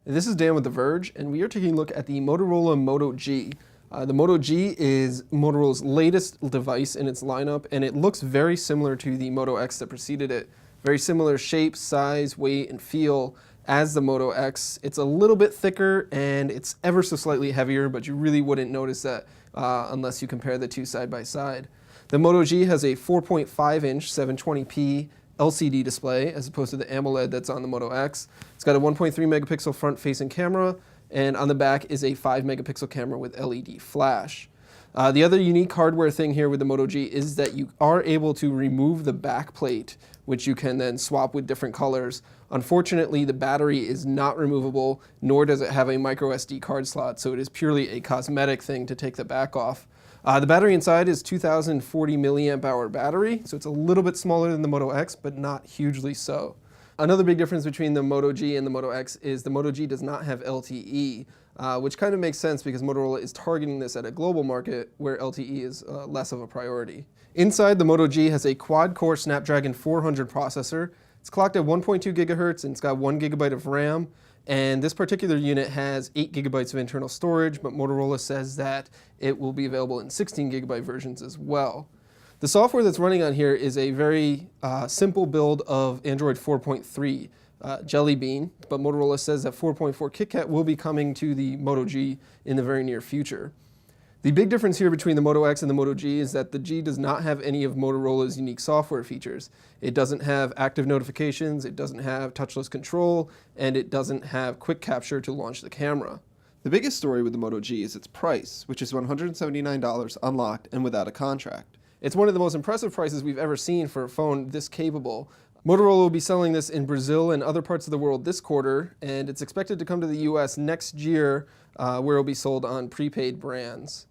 This is Dan with The Verge, and we are taking a look at the Motorola Moto G. The Moto G is Motorola's latest device in its lineup, and it looks very similar to the Moto X that preceded it. Very similar shape, size, weight, and feel as the Moto X. It's a little bit thicker, and it's ever so slightly heavier, but you really wouldn't notice that unless you compare the two side by side. The Moto G has a 4.5-inch 720p LCD display as opposed to the AMOLED that's on the Moto X. It's got a 1.3 megapixel front-facing camera, and on the back is a 5 megapixel camera with LED flash. The other unique hardware thing here with the Moto G is that you are able to remove the back plate, which you can then swap with different colors. Unfortunately, the battery is not removable, nor does it have a micro SD card slot, so it is purely a cosmetic thing to take the back off. The battery inside is 2040 milliamp hour battery, so it's a little bit smaller than the Moto X, but not hugely so. Another big difference between the Moto G and the Moto X is the Moto G does not have LTE, which kind of makes sense because Motorola is targeting this at a global market where LTE is less of a priority. Inside, the Moto G has a quad-core Snapdragon 400 processor. It's clocked at 1.2 gigahertz and it's got 1 gigabyte of RAM. And this particular unit has 8 gigabytes of internal storage, but Motorola says that it will be available in 16 gigabyte versions as well. The software that's running on here is a very simple build of Android 4.3 Jelly Bean, but Motorola says that 4.4 KitKat will be coming to the Moto G in the very near future. The big difference here between the Moto X and the Moto G is that the G does not have any of Motorola's unique software features. It doesn't have active notifications, it doesn't have touchless control, and it doesn't have quick capture to launch the camera. The biggest story with the Moto G is its price, which is $179 unlocked and without a contract. It's one of the most impressive prices we've ever seen for a phone this capable. Motorola will be selling this in Brazil and other parts of the world this quarter, and it's expected to come to the US next year, where it will be sold on prepaid brands.